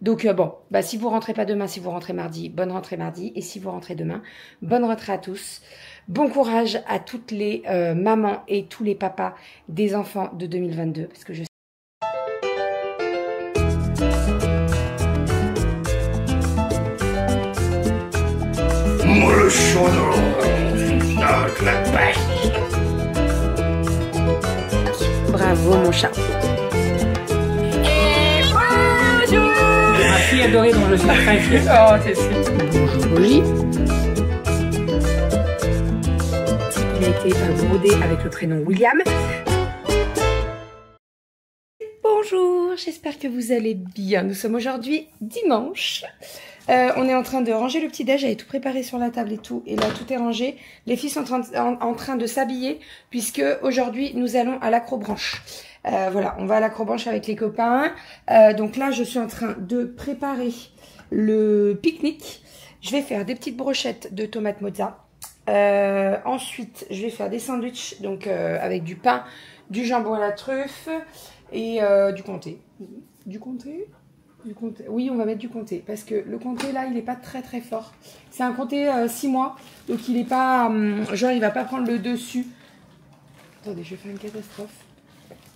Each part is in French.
Donc bon, bah, si vous rentrez pas demain, si vous rentrez mardi, bonne rentrée mardi. Et si vous rentrez demain, bonne rentrée à tous. Bon courage à toutes les mamans et tous les papas des enfants de 2022. Parce que je le chaudron avec la paille. Bravo mon chat. Ma fille adorée dont je suis très fière. Oh, c'est super. Bonjour Oli. Il a été brodé avec le prénom William. Bonjour, j'espère que vous allez bien. Nous sommes aujourd'hui dimanche. On est en train de ranger le petit déj, j'avais tout préparé sur la table et tout, et là tout est rangé. Les filles sont en train de s'habiller, puisque aujourd'hui nous allons à l'acrobranche. Voilà, on va à l'acrobranche avec les copains. Donc là je suis en train de préparer le pique-nique. Je vais faire des petites brochettes de tomates mozza. Ensuite je vais faire des sandwichs, donc avec du pain, du jambon à la truffe et du comté. Du comté ? Du comté. Oui, on va mettre du comté parce que le comté là il est pas très très fort. C'est un comté 6 mois, donc il est pas genre il va pas prendre le dessus. Attendez, je vais faire une catastrophe.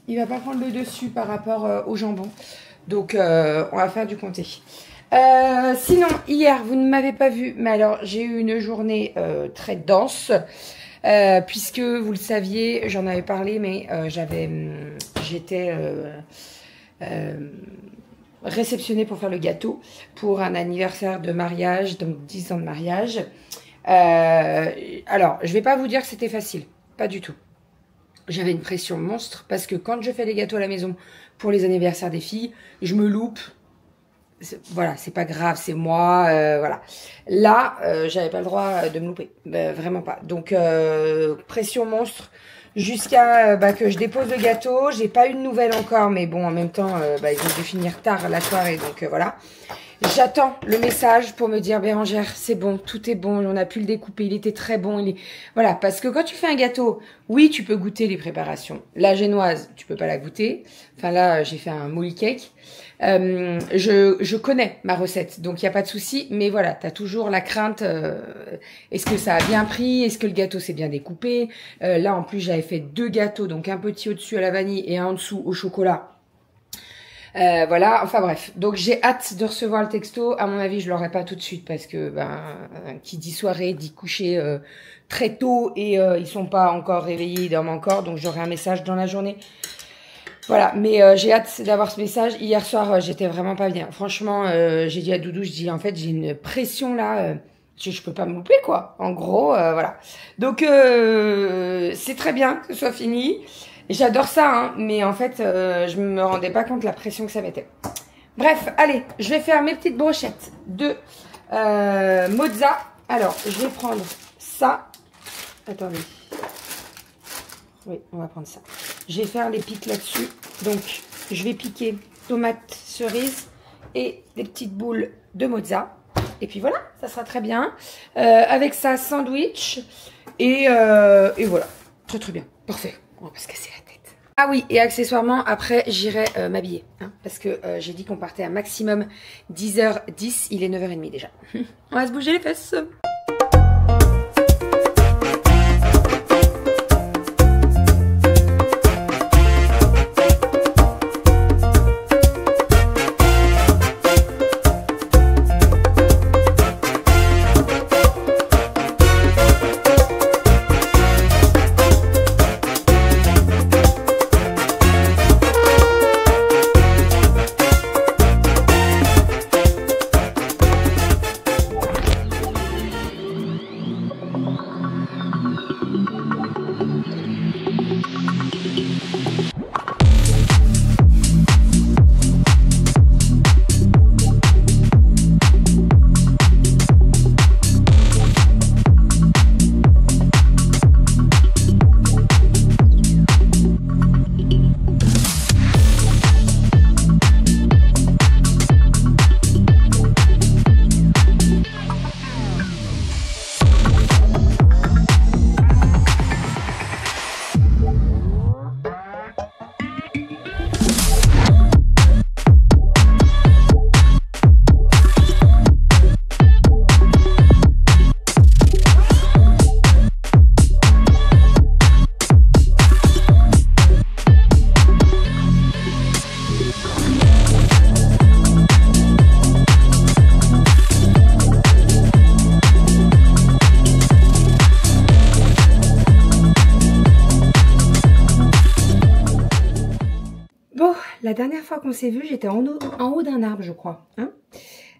Il va pas prendre le dessus par rapport au jambon, donc on va faire du comté. Sinon hier vous ne m'avez pas vu, mais alors j'ai eu une journée très dense. Puisque vous le saviez, j'en avais parlé, mais j'étais réceptionnée pour faire le gâteau pour un anniversaire de mariage, donc 10 ans de mariage. Alors, je vais pas vous dire que c'était facile, pas du tout. J'avais une pression monstre parce que quand je fais les gâteaux à la maison pour les anniversaires des filles, je me loupe. Voilà, c'est pas grave, c'est moi, voilà. Là, j'avais pas le droit de me louper, vraiment pas. Donc, pression monstre jusqu'à que je dépose le gâteau. J'ai pas eu de nouvelles encore, mais bon, en même temps, ils ont dû finir tard la soirée, donc voilà. J'attends le message pour me dire Bérangère, c'est bon, tout est bon, on a pu le découper, il était très bon. Voilà, parce que quand tu fais un gâteau, oui, tu peux goûter les préparations. La génoise, tu peux pas la goûter. Enfin là, j'ai fait un molly cake. Je connais ma recette, donc il n'y a pas de souci. Mais voilà, tu as toujours la crainte, est-ce que ça a bien pris? Est-ce que le gâteau s'est bien découpé? Là, en plus, j'avais fait 2 gâteaux, donc un petit au-dessus à la vanille et un en dessous au chocolat. Voilà, enfin bref. Donc j'ai hâte de recevoir le texto. À mon avis, je l'aurai pas tout de suite parce que qui dit soirée dit coucher très tôt et ils sont pas encore réveillés, ils dorment encore. Donc j'aurai un message dans la journée. Voilà, mais j'ai hâte d'avoir ce message. Hier soir, j'étais vraiment pas bien. Franchement, j'ai dit à Doudou, je dis en fait j'ai une pression là. Je peux pas me louper quoi. En gros, voilà. Donc c'est très bien que ce soit fini. J'adore ça, hein, mais en fait, je me rendais pas compte de la pression que ça mettait. Bref, allez, je vais faire mes petites brochettes de mozza. Alors, je vais prendre ça. Attendez. Oui, on va prendre ça. Je vais faire les pics là-dessus. Donc, je vais piquer tomates cerises et des petites boules de mozza. Et puis voilà, ça sera très bien. Avec ça, sandwich. Et voilà, très très bien. Parfait. On va pas se casser la tête. Ah oui, et accessoirement, après, j'irai m'habiller. Hein, parce que j'ai dit qu'on partait à maximum 10h10. Il est 9h30 déjà. On va se bouger les fesses. dernière fois qu'on s'est vu, j'étais en haut d'un arbre, je crois. Hein,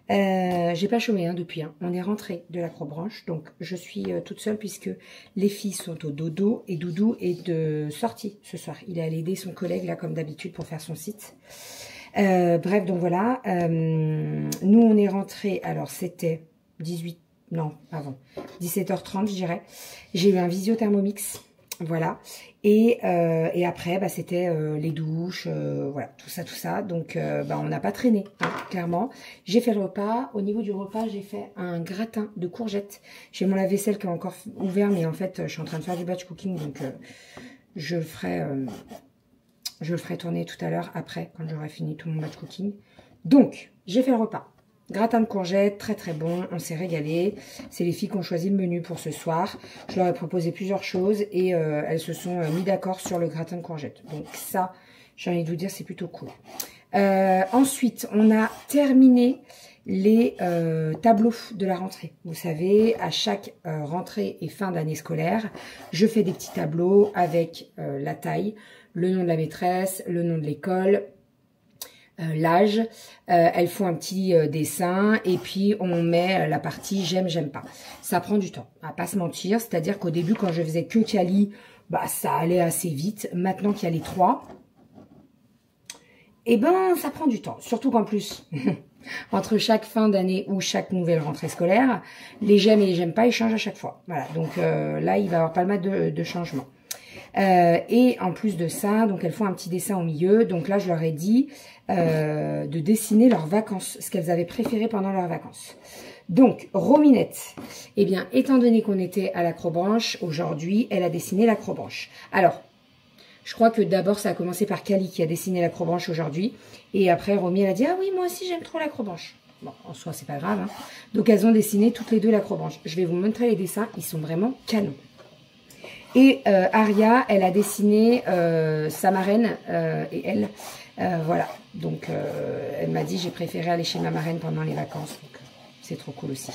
j'ai pas chômé depuis. Hein. On est rentré de l'Acrobranche, donc je suis toute seule puisque les filles sont au dodo et Doudou est de sortie ce soir. Il est allé aider son collègue là comme d'habitude pour faire son site. Bref, donc voilà. Nous on est rentré. Alors c'était 17h30 je dirais. J'ai eu un visio Thermomix. Voilà, et après, bah, c'était les douches, voilà, tout ça. Donc, bah, on n'a pas traîné, hein, clairement. J'ai fait le repas. Au niveau du repas, j'ai fait un gratin de courgettes. J'ai mon lave-vaisselle qui est encore ouvert, mais en fait, je suis en train de faire du batch cooking, donc je le ferai tourner tout à l'heure, après, quand j'aurai fini tout mon batch cooking. Donc, j'ai fait le repas. Gratin de courgettes, très très bon, on s'est régalé. C'est les filles qui ont choisi le menu pour ce soir. Je leur ai proposé plusieurs choses et elles se sont mis d'accord sur le gratin de courgettes. Donc ça, j'ai envie de vous dire, c'est plutôt cool. Ensuite, on a terminé les tableaux de la rentrée. Vous savez, à chaque rentrée et fin d'année scolaire, je fais des petits tableaux avec la taille, le nom de la maîtresse, le nom de l'école, l'âge, elles font un petit dessin et puis on met la partie j'aime, j'aime pas. Ça prend du temps, à pas se mentir, c'est-à-dire qu'au début quand je faisais que Cali, bah ça allait assez vite. Maintenant qu'il y a les 3, et ben ça prend du temps, surtout qu'en plus entre chaque fin d'année ou chaque nouvelle rentrée scolaire, les j'aime et les j'aime pas ils changent à chaque fois. Voilà, donc là il va y avoir pas mal de changements. Et en plus de ça, donc elles font un petit dessin au milieu. Donc là, je leur ai dit de dessiner leurs vacances, ce qu'elles avaient préféré pendant leurs vacances. Donc, Rominette, eh bien, étant donné qu'on était à l'Acrobranche, aujourd'hui, elle a dessiné l'Acrobranche. Alors, je crois que d'abord, ça a commencé par Cali qui a dessiné l'Acrobranche aujourd'hui. Et après, Romy, elle a dit « Ah oui, moi aussi, j'aime trop l'Acrobranche ». Bon, en soi, c'est pas grave. Hein. Donc, elles ont dessiné toutes les deux l'Acrobranche. Je vais vous montrer les dessins, ils sont vraiment canons. Et Aria, elle a dessiné sa marraine et elle. Voilà, donc elle m'a dit j'ai préféré aller chez ma marraine pendant les vacances. Donc c'est trop cool aussi.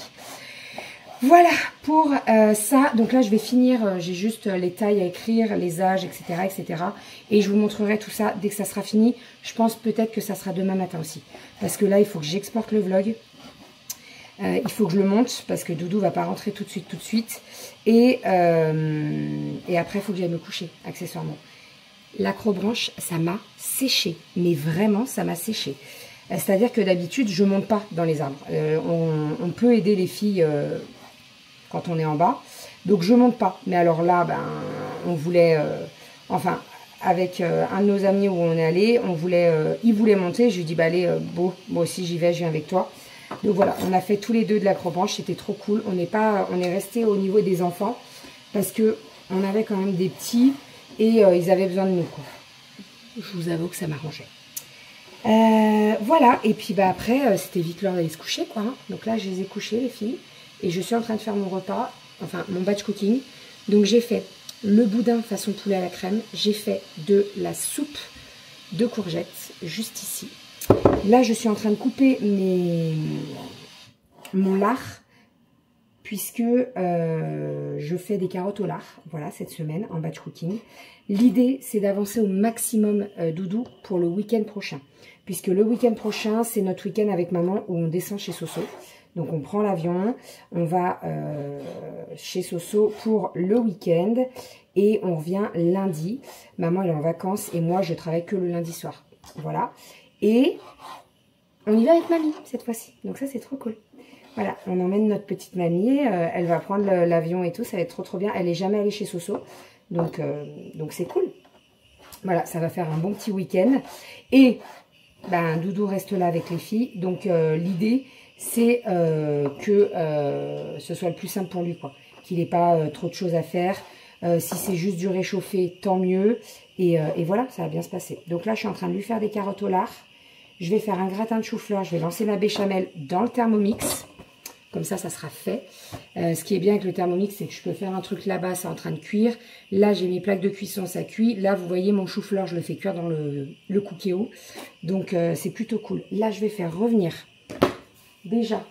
Voilà pour ça. Donc là, je vais finir. J'ai juste les tailles à écrire, les âges, etc., etc. Et je vous montrerai tout ça dès que ça sera fini. Je pense peut-être que ça sera demain matin aussi. Parce que là, il faut que j'exporte le vlog. Il faut que je le monte parce que Doudou va pas rentrer tout de suite. Et après, il faut que j'aille me coucher, accessoirement. L'acrobranche, ça m'a séché. Mais vraiment, ça m'a séché. C'est-à-dire que d'habitude, je monte pas dans les arbres. On peut aider les filles quand on est en bas. Donc, je monte pas. Mais alors là, ben, on voulait... enfin, avec un de nos amis où on est allé, il voulait monter. Je lui ai dit, bah allez, beau, moi aussi j'y vais, je viens avec toi. Donc voilà, on a fait tous les deux de l'acrobranche, c'était trop cool. On est resté au niveau des enfants parce que on avait quand même des petits et ils avaient besoin de nous, quoi. Je vous avoue que ça m'arrangeait. Voilà, et puis bah après, c'était vite l'heure d'aller se coucher, quoi. Hein. Donc là, je les ai couchées, les filles, et je suis en train de faire mon repas, enfin mon batch cooking. Donc j'ai fait le boudin façon poulet à la crème, j'ai fait de la soupe de courgettes, juste ici. Là, je suis en train de couper mon lard, puisque je fais des carottes au lard, voilà, cette semaine, en batch cooking. L'idée, c'est d'avancer au maximum Doudou pour le week-end prochain, puisque le week-end prochain, c'est notre week-end avec maman où on descend chez Soso. Donc, on prend l'avion, on va chez Soso pour le week-end et on revient lundi. Maman, elle est en vacances et moi, je travaille que le lundi soir. Voilà. Et on y va avec mamie cette fois-ci. Donc ça, c'est trop cool. Voilà, on emmène notre petite mamie. Elle va prendre l'avion et tout. Ça va être trop bien. Elle n'est jamais allée chez Soso. Donc c'est cool. Voilà, ça va faire un bon petit week-end. Et ben, Doudou reste là avec les filles. Donc l'idée, c'est que ce soit le plus simple pour lui, quoi. Qu'il n'ait pas trop de choses à faire. Si c'est juste du réchauffé, tant mieux. Et voilà, ça va bien se passer. Donc là, je suis en train de lui faire des carottes au lard. Je vais faire un gratin de chou-fleur. Je vais lancer ma béchamel dans le Thermomix. Comme ça, ça sera fait. Ce qui est bien avec le Thermomix, c'est que je peux faire un truc là-bas, c'est en train de cuire. Là, j'ai mes plaques de cuisson, ça cuit. Là, vous voyez, mon chou-fleur, je le fais cuire dans le Cookéo. Donc, c'est plutôt cool. Là, je vais faire revenir déjà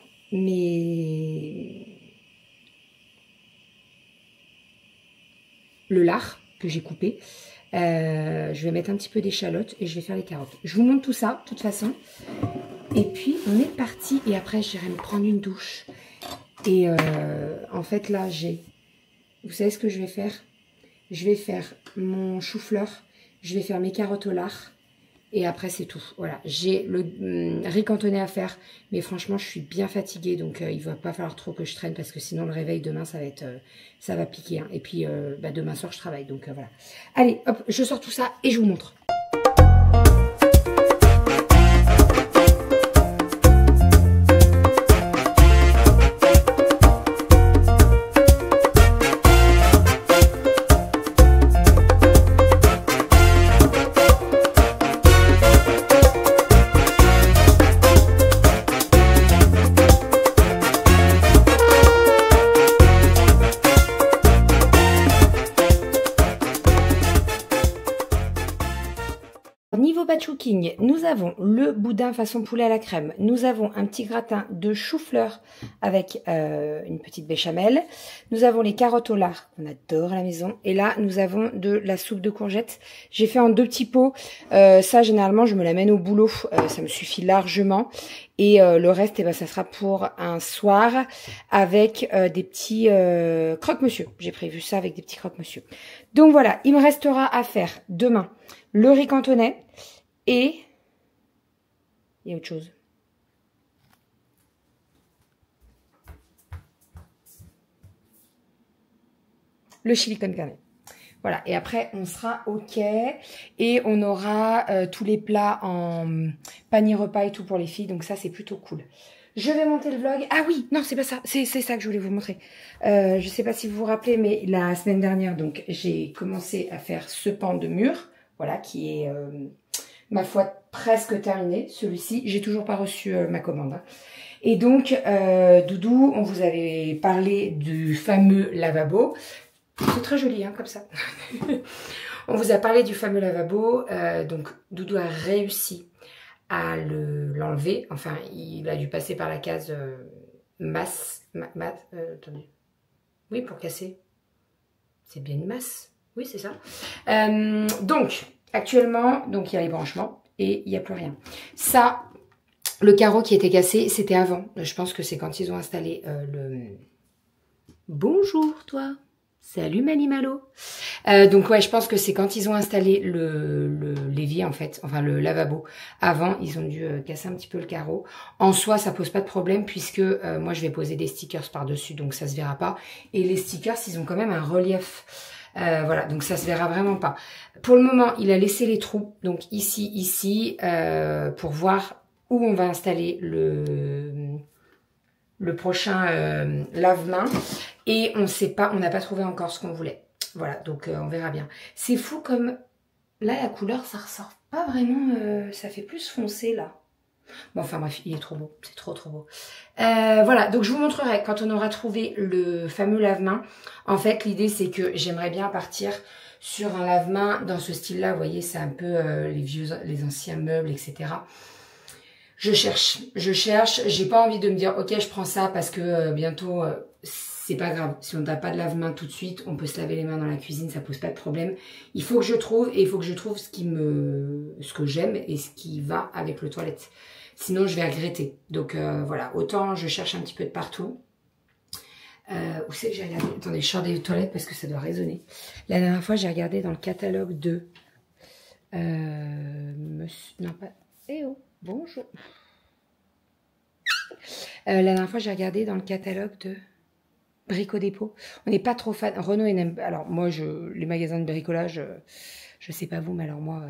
le lard que j'ai coupé. Je vais mettre un petit peu d'échalote et je vais faire les carottes. Je vous montre tout ça, de toute façon. Et puis, on est parti. Et après, j'irai me prendre une douche. Et en fait, là, j'ai... Vous savez ce que je vais faire? Je vais faire mon chou-fleur. Je vais faire mes carottes au lard. Et après, c'est tout. Voilà, j'ai le riz cantonné à faire. Mais franchement, je suis bien fatiguée. Donc, il ne va pas falloir trop que je traîne. Parce que sinon, le réveil demain, ça va être, ça va piquer. Hein. Et puis, demain soir, je travaille. Donc, voilà. Allez, hop, je sors tout ça et je vous montre. Niveau batchcooking, nous avons le boudin façon poulet à la crème. Nous avons un petit gratin de chou-fleur avec une petite béchamel. Nous avons les carottes au lard, qu'on adore à la maison. Et là, nous avons de la soupe de courgettes. J'ai fait en 2 petits pots. Ça, généralement, je me l'amène au boulot. Ça me suffit largement. Et le reste, eh ben, ça sera pour un soir avec des petits croque-monsieur. J'ai prévu ça avec des petits croque-monsieur. Donc voilà, il me restera à faire demain le riz cantonais et il y a autre chose. Le chili con carne. Voilà, et après on sera OK et on aura tous les plats en panier repas et tout pour les filles, donc ça c'est plutôt cool. Je vais monter le vlog. Ah oui, non c'est pas ça, c'est ça que je voulais vous montrer. Je sais pas si vous vous rappelez, mais la semaine dernière, donc j'ai commencé à faire ce pan de mur, voilà, qui est ma foi presque terminé. Celui-ci, j'ai toujours pas reçu ma commande. Hein. Et donc, Doudou, on vous avait parlé du fameux lavabo. C'est très joli, hein, comme ça. On vous a parlé du fameux lavabo. Donc, Doudou a réussi à l'enlever. Enfin, il a dû passer par la case masse. Attendez. Oui, pour casser. C'est bien une masse. Oui, c'est ça. Donc, actuellement, donc il y a les branchements et il n'y a plus rien. Ça, le carreau qui était cassé, c'était avant. Je pense que c'est quand ils ont installé le... Bonjour, toi. Salut, Manimalo. Donc, ouais, je pense que c'est quand ils ont installé l'évier, en fait, enfin le lavabo. Avant, ils ont dû casser un petit peu le carreau. En soi, ça pose pas de problème puisque moi, je vais poser des stickers par-dessus, donc ça se verra pas. Et les stickers, ils ont quand même un relief. Voilà, donc ça se verra vraiment pas. Pour le moment, il a laissé les trous, donc ici, pour voir où on va installer le prochain lave-main. Et on sait pas, on n'a pas trouvé encore ce qu'on voulait. Voilà, donc on verra bien. C'est fou comme, là la couleur, ça ressort pas vraiment, ça fait plus foncé là. Bon, enfin bref, il est trop beau, c'est trop beau. Voilà, donc je vous montrerai quand on aura trouvé le fameux lave-main. En fait, l'idée c'est que j'aimerais bien partir sur un lave-main dans ce style-là. Vous voyez, c'est un peu les anciens meubles, etc. Je cherche. J'ai pas envie de me dire, ok, je prends ça parce que bientôt, c'est pas grave. Si on n'a pas de lave-main tout de suite, on peut se laver les mains dans la cuisine, ça pose pas de problème. Il faut que je trouve, et il faut que je trouve ce que j'aime et ce qui va avec le toilette. Sinon, je vais regretter. Donc, voilà. Autant, je cherche un petit peu de partout. Où c'est que j'ai regardé? Attendez, je sors des toilettes parce que ça doit résonner. La dernière fois, j'ai regardé dans le catalogue de... Non, pas... Eh oh, bonjour. La dernière fois, j'ai regardé dans le catalogue de Brico Dépôt. On n'est pas trop fan. Renaud, il n'aime pas... Alors, moi, les magasins de bricolage, je sais pas vous, mais alors moi...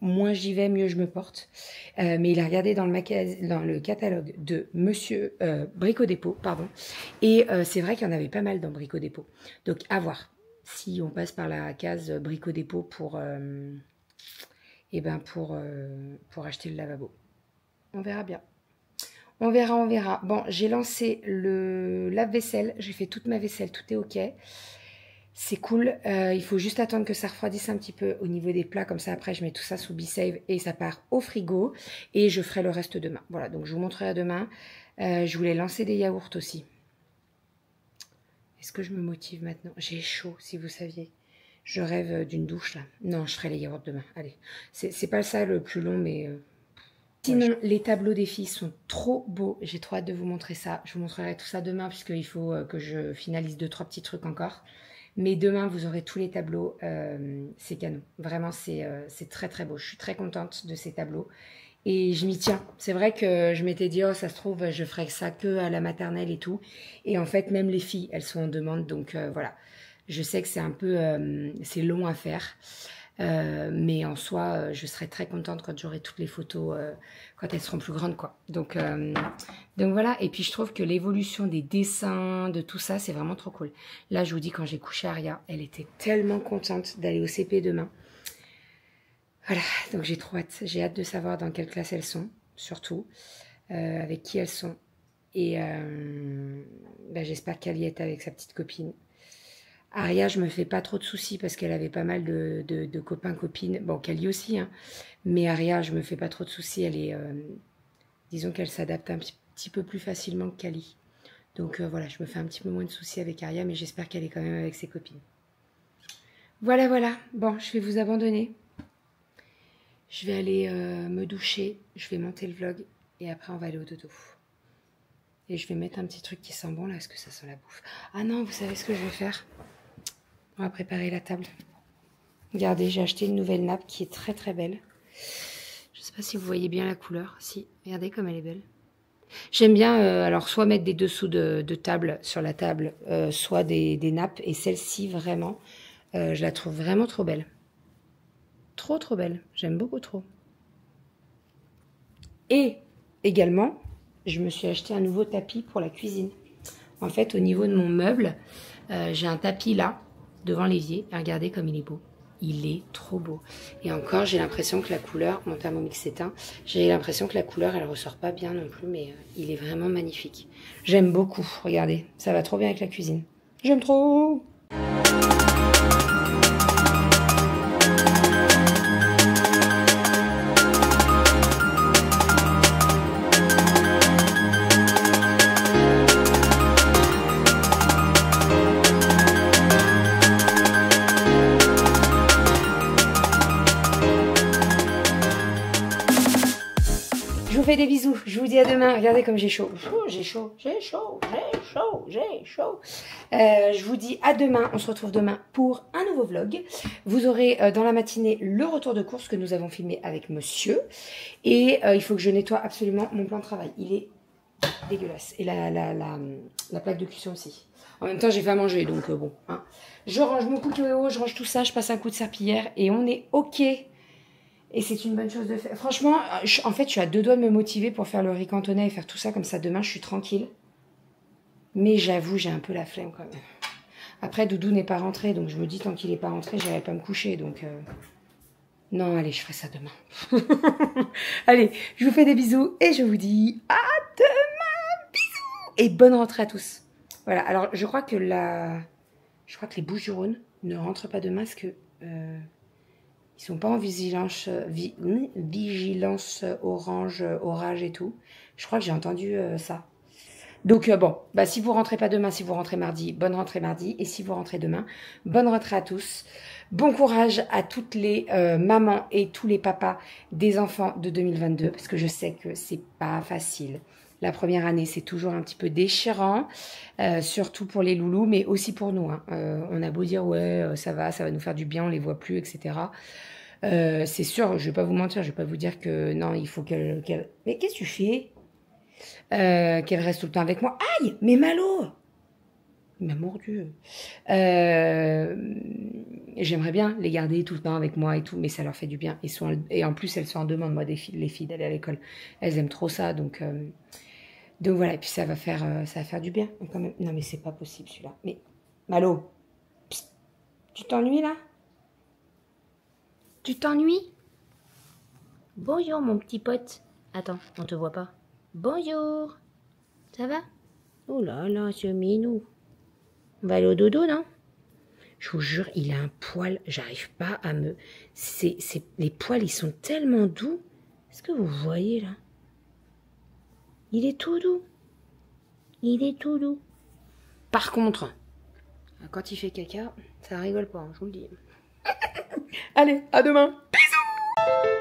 moins j'y vais, mieux je me porte. Mais il a regardé dans le catalogue de Monsieur Brico Dépôt, pardon. Et c'est vrai qu'il y en avait pas mal dans Brico Dépôt. Donc à voir si on passe par la case Brico Dépôt pour acheter le lavabo. On verra bien. On verra. Bon, j'ai lancé le lave-vaisselle. J'ai fait toute ma vaisselle, tout est ok. C'est cool, il faut juste attendre que ça refroidisse un petit peu au niveau des plats, comme ça après je mets tout ça sous B-Save et ça part au frigo et je ferai le reste demain. Voilà, donc je vous montrerai demain. Je voulais lancer des yaourts aussi. Est-ce que je me motive maintenant? J'ai chaud, si vous saviez. Je rêve d'une douche là. Non, je ferai les yaourts demain. Allez, c'est pas ça le plus long, mais... Sinon, les tableaux des filles sont trop beaux. J'ai trop hâte de vous montrer ça. Je vous montrerai tout ça demain, puisqu'il faut que je finalise 2-3 petits trucs encore. Mais demain, vous aurez tous les tableaux. C'est canon. Vraiment, c'est très très beau. Je suis très contente de ces tableaux. Et je m'y tiens. C'est vrai que je m'étais dit, oh, ça se trouve, je ferai ça que à la maternelle et tout. Et en fait, même les filles, elles sont en demande. Donc voilà. Je sais que c'est un peu... c'est long à faire. Mais en soi, je serai très contente quand j'aurai toutes les photos, quand elles seront plus grandes, quoi. Donc voilà. Et puis je trouve que l'évolution des dessins, de tout ça, c'est vraiment trop cool. Là, je vous dis, quand j'ai couché Aria, elle était tellement contente d'aller au CP demain. Voilà, donc j'ai trop hâte. J'ai hâte de savoir dans quelle classe elles sont, surtout, avec qui elles sont. Et j'espère qu'elle y est avec sa petite copine. Aria, je me fais pas trop de soucis parce qu'elle avait pas mal de copains-copines. Bon, Kali aussi, hein. Mais Aria, je me fais pas trop de soucis. Elle est, disons qu'elle s'adapte un petit peu plus facilement que Kali. Donc voilà, je me fais un petit peu moins de soucis avec Aria, mais j'espère qu'elle est quand même avec ses copines. Voilà, voilà. Bon, je vais vous abandonner. Je vais aller me doucher. Je vais monter le vlog. Et après, on va aller au dodo. Et je vais mettre un petit truc qui sent bon, là, parce que ça sent la bouffe. Ah non, vous savez ce que je vais faire? On va préparer la table. Regardez, j'ai acheté une nouvelle nappe qui est très très belle. Je ne sais pas si vous voyez bien la couleur. Si, regardez comme elle est belle. J'aime bien, alors, soit mettre des dessous de table sur la table, soit des nappes. Et celle-ci, vraiment, je la trouve vraiment trop belle. Trop trop belle. J'aime beaucoup trop. Et également, je me suis acheté un nouveau tapis pour la cuisine. En fait, au niveau de mon meuble, j'ai un tapis là, devant l'évier. Regardez comme il est beau. Il est trop beau. Et encore, j'ai l'impression que la couleur, mon Thermomix s'éteint, j'ai l'impression que la couleur, elle ressort pas bien non plus, mais il est vraiment magnifique. J'aime beaucoup, regardez. Ça va trop bien avec la cuisine. J'aime trop. Je vous fais des bisous, je vous dis à demain. Regardez comme j'ai chaud. J'ai chaud, j'ai chaud, j'ai chaud, j'ai chaud. Je vous dis à demain. On se retrouve demain pour un nouveau vlog. Vous aurez dans la matinée le retour de course que nous avons filmé avec monsieur. Et il faut que je nettoie absolument mon plan de travail. Il est dégueulasse. Et la plaque de cuisson aussi. En même temps, j'ai fait à manger, donc bon. Hein. Je range mon cookéo, je range tout ça, je passe un coup de serpillière et on est OK. Et c'est une bonne chose de faire. Franchement, en fait, je suis à 2 doigts de me motiver pour faire le riz cantonais et faire tout ça. Comme ça, demain, je suis tranquille. Mais j'avoue, j'ai un peu la flemme quand même. Après, Doudou n'est pas rentré. Donc, je me dis, tant qu'il n'est pas rentré, j'irai pas me coucher. Donc, non, allez, je ferai ça demain. Allez, je vous fais des bisous. Et je vous dis à demain. Bisous. Et bonne rentrée à tous. Voilà. Alors, je crois que les Bouches-du-Rhône ne rentrent pas demain parce que... ils sont pas en vigilance, orange, orage et tout. Je crois que j'ai entendu ça. Donc bon, bah, si vous rentrez pas demain, si vous rentrez mardi, bonne rentrée mardi. Et si vous rentrez demain, bonne rentrée à tous. Bon courage à toutes les mamans et tous les papas des enfants de 2022. Parce que je sais que c'est pas facile. La première année, c'est toujours un petit peu déchirant, surtout pour les loulous, mais aussi pour nous. Hein. On a beau dire, ouais, ça va nous faire du bien, on les voit plus, etc. C'est sûr, je vais pas vous mentir, je vais pas vous dire que non, il faut qu'elle... Mais qu'est-ce que tu fais? Qu'elle reste tout le temps avec moi. Aïe, mais Malo! Il m'a mordu. J'aimerais bien les garder tout le temps avec moi et tout, mais ça leur fait du bien. Et en plus, elles sont en demande, moi, les filles d'aller à l'école. Elles aiment trop ça, donc voilà. Et puis ça va faire du bien quand même. Non, mais c'est pas possible celui-là. Mais Malo, psst, tu t'ennuies là? Tu t'ennuies? Bonjour mon petit pote. Attends, on te voit pas. Bonjour. Ça va? Oh là là, ce minou. On va aller au dodo, non? Je vous jure, il a un poil, j'arrive pas à me... Les poils, ils sont tellement doux. Est-ce que vous voyez, là? Il est tout doux. Il est tout doux. Par contre, quand il fait caca, ça rigole pas, hein, je vous le dis. Allez, à demain. Bisous.